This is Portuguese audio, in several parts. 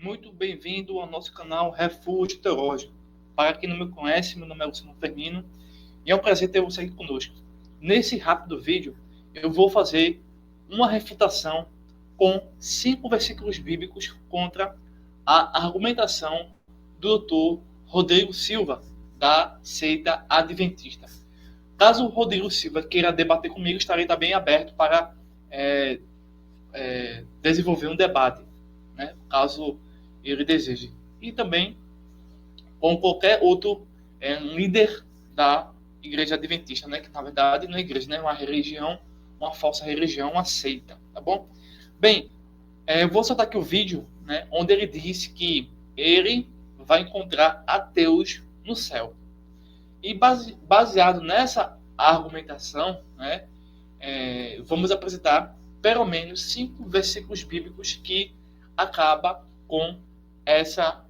Muito bem-vindo ao nosso canal Refúgio Teológico. Para quem não me conhece, meu nome é Luciano Firmino e é um prazer ter você aqui conosco. Nesse rápido vídeo, eu vou fazer uma refutação com 5 versículos bíblicos contra a argumentação do Dr. Rodrigo Silva, da seita adventista. Caso o Rodrigo Silva queira debater comigo, estarei também aberto para desenvolver um debate, né, caso ele deseje. E também com qualquer outro líder da igreja adventista, né, que na verdade não é igreja, né, é uma religião, uma falsa religião, uma seita, tá bom? Bem, eu vou soltar aqui o vídeo, né, onde ele disse que ele vai encontrar ateus no céu. E baseado nessa argumentação, né, vamos apresentar pelo menos 5 versículos bíblicos que acaba com essa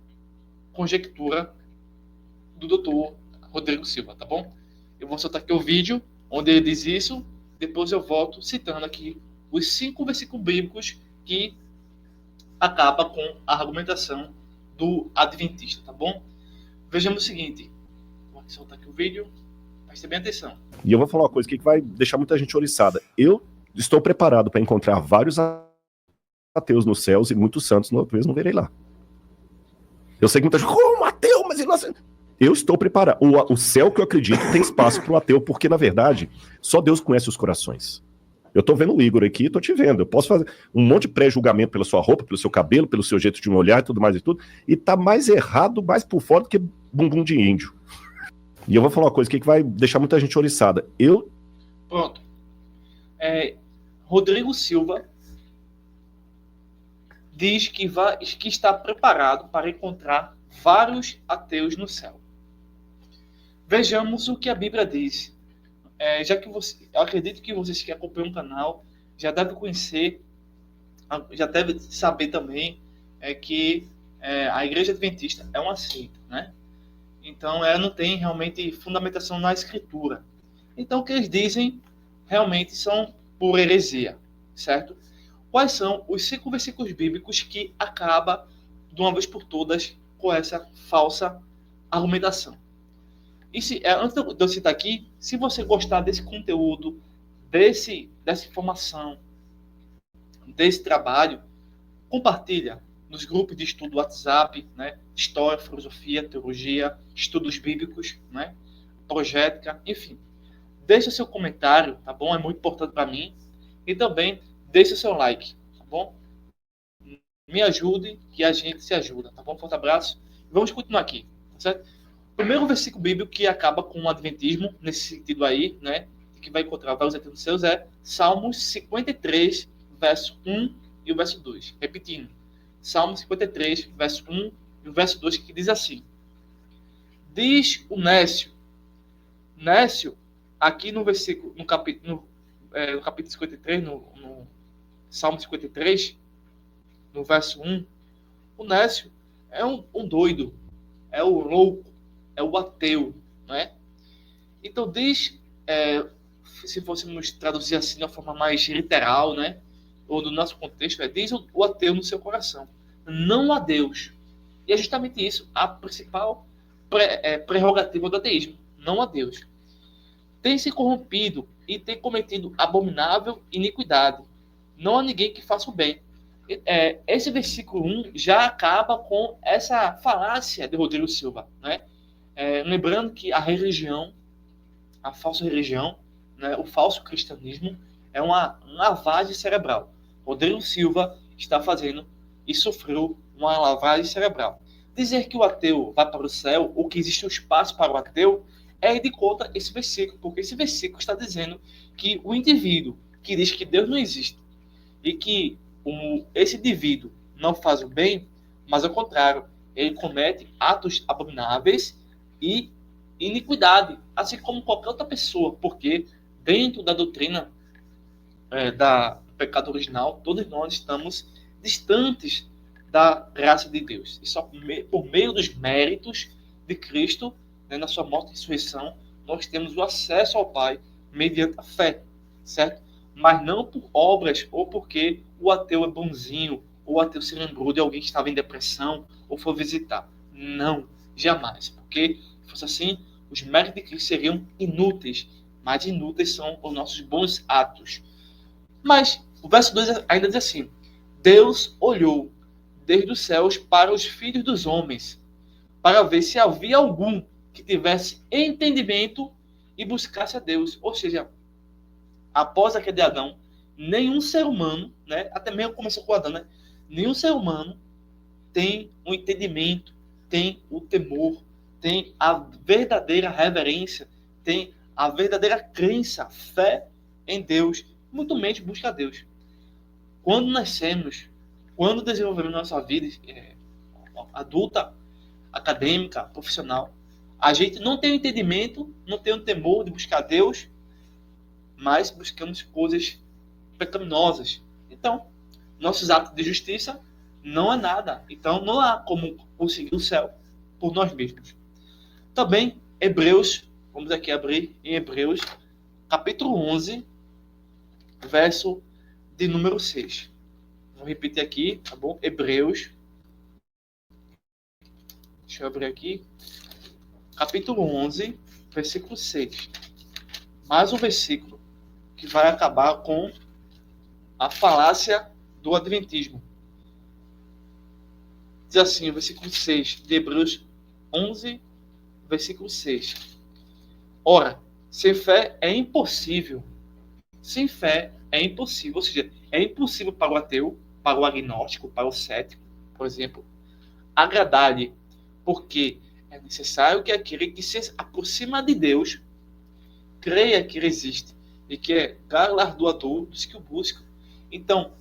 conjectura do doutor Rodrigo Silva, tá bom? Eu vou soltar aqui o vídeo onde ele diz isso, depois eu volto citando aqui os 5 versículos bíblicos que acaba com a argumentação do adventista, tá bom? Vejamos o seguinte, vou soltar aqui o vídeo, preste bem atenção. E eu vou falar uma coisa aqui que vai deixar muita gente oriçada. Eu estou preparado para encontrar vários ateus nos céus e muitos santos, talvez não verei lá. Eu sei que muita gente, como ateu, mas ele... Eu estou preparado. O céu que eu acredito tem espaço para o ateu, porque, na verdade, só Deus conhece os corações. Eu estou vendo o Igor aqui, estou te vendo. Eu posso fazer um monte de pré-julgamento pela sua roupa, pelo seu cabelo, pelo seu jeito de me olhar e tudo mais e tudo, e tá mais errado, mais por fora do que bumbum de índio. E eu vou falar uma coisa aqui que vai deixar muita gente oriçada. Pronto. Rodrigo Silva diz que está preparado para encontrar vários ateus no céu. Vejamos o que a Bíblia diz. Já que eu acredito que vocês que acompanham o canal já devem conhecer, já devem saber também que a Igreja Adventista é uma seita, né? Então, ela não tem realmente fundamentação na Escritura. Então, o que eles dizem realmente são por heresia, certo? Quais são os 5 versículos bíblicos que acabam, de uma vez por todas, com essa falsa argumentação? E antes de eu citar aqui, se você gostar desse conteúdo, dessa informação, desse trabalho, compartilha nos grupos de estudo WhatsApp, né? História, filosofia, teologia, estudos bíblicos, né? Projética, enfim. Deixa seu comentário, tá bom? É muito importante para mim. E também deixa seu like, tá bom? Me ajude, que a gente se ajuda, tá bom? Forte abraço. Vamos continuar aqui, tá certo? O primeiro versículo bíblico que acaba com o adventismo, nesse sentido aí, né? Que vai encontrar vários ateus nos céus, é Salmos 53, verso 1 e o verso 2. Repetindo. Salmo 53, verso 1 e o verso 2, que diz assim: diz o Nécio, aqui no versículo, no capítulo 53, no Salmo 53, no verso 1, o Nécio é um doido, é o louco, é o ateu, né? Então diz, se fôssemos traduzir assim de uma forma mais literal, né? Ou do nosso contexto, diz o ateu no seu coração, não a Deus. E é justamente isso, a principal prerrogativa do ateísmo, não a Deus. Tem se corrompido e tem cometido abominável iniquidade. Não há ninguém que faça o bem. Esse versículo 1 já acaba com essa falácia de Rodrigo Silva, né? Lembrando que a religião, a falsa religião, né, o falso cristianismo, é uma lavagem cerebral. Rodrigo Silva está fazendo e sofreu uma lavagem cerebral. Dizer que o ateu vai para o céu, ou que existe um espaço para o ateu, é de contra esse versículo, porque esse versículo está dizendo que o indivíduo que diz que Deus não existe e que esse indivíduo não faz o bem, mas ao contrário, ele comete atos abomináveis e iniquidade, assim como qualquer outra pessoa, porque dentro da doutrina do pecado original, todos nós estamos distantes da graça de Deus. E só por meio dos méritos de Cristo, né, na sua morte e ressurreição, nós temos o acesso ao Pai mediante a fé, certo? Mas não por obras ou porque o ateu é bonzinho ou o ateu se lembrou de alguém que estava em depressão ou foi visitar. Não, jamais. Porque, se fosse assim, os méritos de Cristo seriam inúteis. Mas inúteis são os nossos bons atos. Mas o verso 2 ainda diz assim: Deus olhou desde os céus para os filhos dos homens, para ver se havia algum que tivesse entendimento e buscasse a Deus. Ou seja, após a queda de Adão, nenhum ser humano, né, até mesmo começou com Adão, né, nenhum ser humano tem um entendimento, tem o temor, tem a verdadeira reverência, tem a verdadeira crença, fé em Deus, muito menos busca a Deus. Quando nascemos, quando desenvolvemos nossa vida adulta, acadêmica, profissional, a gente não tem o entendimento, não tem o temor de buscar Deus, mas buscamos coisas pecaminosas. Então, nossos atos de justiça não é nada. Então, não há como conseguir o céu por nós mesmos. Também, Hebreus, vamos aqui abrir em Hebreus, capítulo 11, verso de número 6. Vou repetir aqui, tá bom? Hebreus. Deixa eu abrir aqui. Capítulo 11, versículo 6. Mais um versículo que vai acabar com a falácia do adventismo. Diz assim, o versículo 6 de Hebreus 11, versículo 6. Ora, sem fé é impossível. Sem fé é impossível. Ou seja, é impossível para o ateu, para o agnóstico, para o cético, por exemplo, agradar-lhe, porque é necessário que aquele que se aproxima de Deus creia que ele existe e que é galardoador dos que o buscam. Então,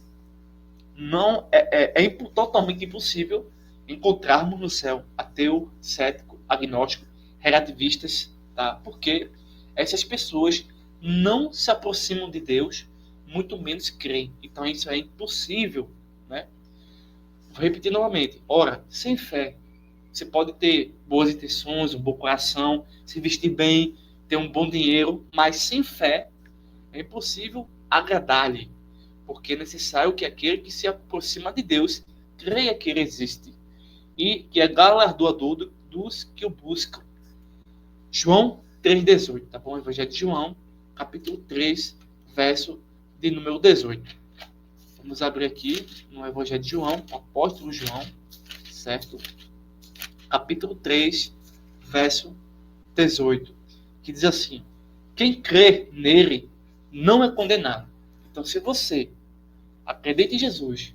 não é totalmente impossível encontrarmos no céu ateu, cético, agnóstico, relativistas, tá? Porque essas pessoas não se aproximam de Deus, muito menos creem. Então, isso é impossível, né? Vou repetir novamente. Ora, sem fé, você pode ter boas intenções, um bom coração, se vestir bem, ter um bom dinheiro, mas sem fé é impossível agradar-lhe, porque é necessário que aquele que se aproxima de Deus creia que ele existe e que é galardoador dos que o buscam. João 3,18, tá bom? Evangelho de João, capítulo 3, verso de número 18. Vamos abrir aqui no Evangelho de João, o apóstolo João, certo? Capítulo 3, verso 18, que diz assim: quem crê nele não é condenado. Então, se você acredita em Jesus,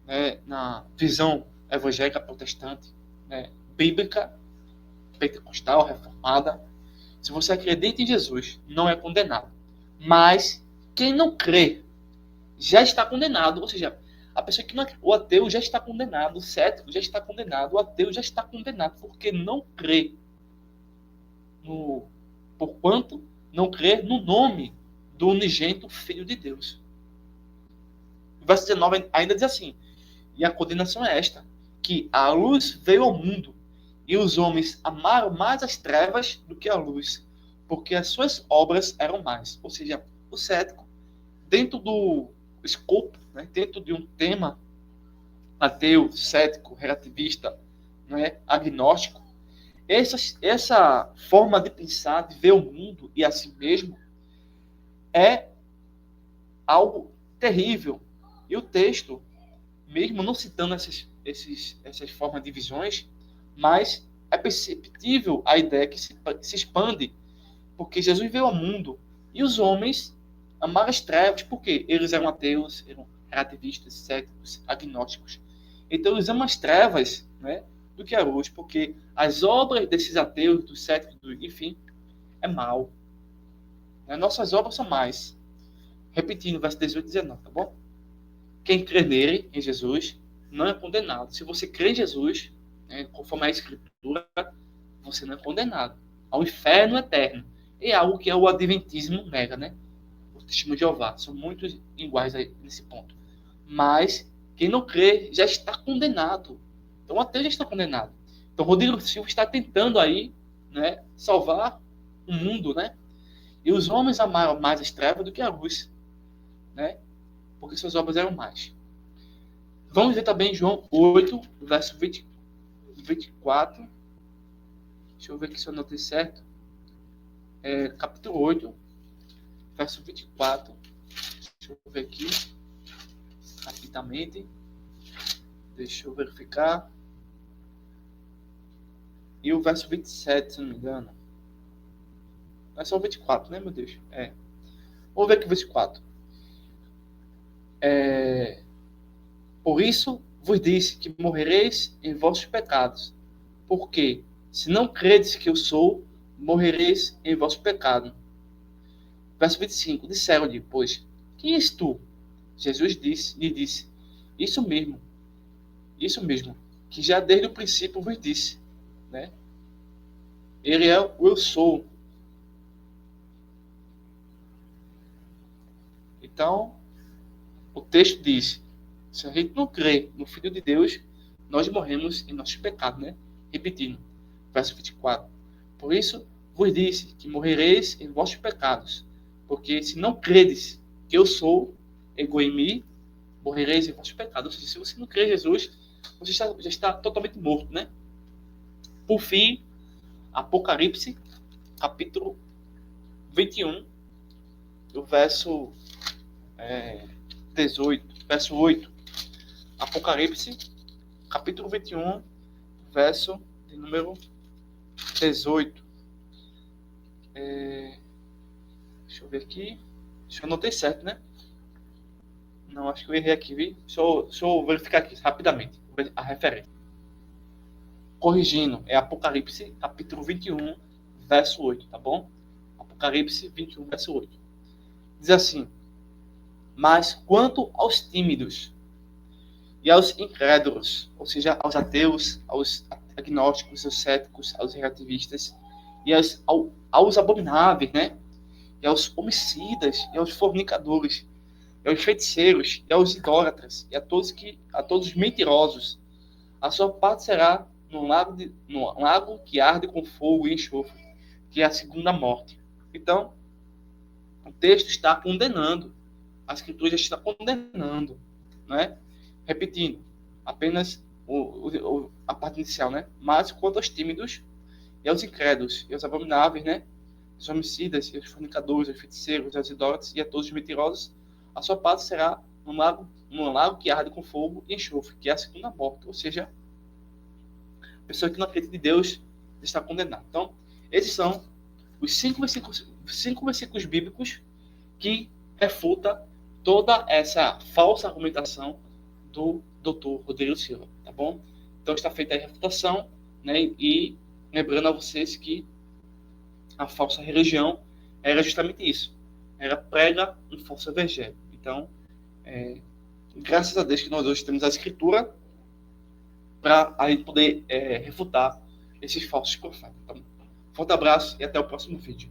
né, na visão evangélica protestante, né, bíblica, pentecostal, reformada, se você acredita em Jesus, não é condenado. Mas quem não crê já está condenado. Ou seja, a pessoa que não, o ateu já está condenado, o cético já está condenado, o ateu já está condenado porque não crê porquanto não crê no nome do unigênito Filho de Deus. O verso 19 ainda diz assim: e a condenação é esta, que a luz veio ao mundo, e os homens amaram mais as trevas do que a luz, porque as suas obras eram más. Ou seja, o cético, dentro do escopo, né, dentro de um tema ateu, cético, relativista, né, agnóstico, essa forma de pensar, de ver o mundo e a si mesmo, é algo terrível. E o texto, mesmo não citando essas formas de visões, mas é perceptível a ideia que se expande, porque Jesus veio ao mundo e os homens amaram as trevas, porque eles eram ateus, eram relativistas, céticos, agnósticos. Então eles amam as trevas, né, do que a luz, porque as obras desses ateus, dos céticos, enfim, é mal. Nossas obras são mais. Repetindo, verso 18 e 19, tá bom? Quem crê nele, em Jesus, não é condenado. Se você crê em Jesus, né, conforme a Escritura, você não é condenado ao inferno eterno. É algo que o adventismo nega, né? O testemunho de Jeová. São muito iguais nesse ponto. Mas quem não crê já está condenado. Então o ateu já está condenado. Então Rodrigo Silva está tentando aí, né, salvar o mundo, né? E os homens amaram mais as trevas do que a luz, né? Porque suas obras eram mais. Vamos ver também João 8, verso 24. Deixa eu ver aqui se eu anotei certo. Capítulo 8, verso 24. Deixa eu ver aqui rapidamente. Deixa eu verificar. E o verso 27, se não me engano. É só o 24, né, meu Deus? Vamos ver aqui o 24. Por isso vos disse que morrereis em vossos pecados. Porque, se não credes que eu sou, morrereis em vosso pecado. Verso 25. Disseram-lhe, pois, quem és tu? Jesus lhe disse, isso mesmo, que já desde o princípio vos disse, né? Ele é o eu sou. Então, o texto diz, se a gente não crê no Filho de Deus, nós morremos em nossos pecados, né? Repetindo, verso 24. Por isso vos disse que morrereis em vossos pecados, porque se não credes que eu sou, ego em mim, morrereis em vossos pecados. Ou seja, se você não crê em Jesus, você já está totalmente morto, né? Por fim, Apocalipse, capítulo 21, o verso 18, verso 8. Apocalipse, capítulo 21, verso de número 18. Deixa eu ver aqui. Deixa eu anotei certo, né? Não, acho que eu errei aqui, viu? Deixa eu verificar aqui rapidamente a referência. Corrigindo, é Apocalipse, capítulo 21, verso 8, tá bom? Apocalipse 21, verso 8. Diz assim: mas quanto aos tímidos e aos incrédulos, ou seja, aos ateus, aos agnósticos, aos céticos, aos relativistas, e aos abomináveis, né? E aos homicidas, e aos fornicadores, e aos feiticeiros, e aos idólatras, e a todos os mentirosos, a sua parte será num lago que arde com fogo e enxofre, que é a segunda morte. Então, o texto está condenando, a Escritura já está condenando, né? Repetindo, apenas a parte inicial, né? Mas quanto aos tímidos e aos incrédulos, e aos abomináveis, né? Os homicidas, e os fornicadores, os feiticeiros, os idólatras, e a todos os mentirosos, a sua parte será num lago que arde com fogo e enxofre, que é a segunda morte. Ou seja, a pessoa que não acredita em Deus está condenada. Então, esses são os cinco versículos bíblicos que refuta toda essa falsa argumentação do Dr. Rodrigo Silva, tá bom? Então está feita a refutação, né? E lembrando a vocês que a falsa religião era justamente isso, era prega um falso evangelho. Então, graças a Deus que nós hoje temos a Escritura para a gente poder refutar esses falsos profetas. Tá bom? Forte abraço e até o próximo vídeo.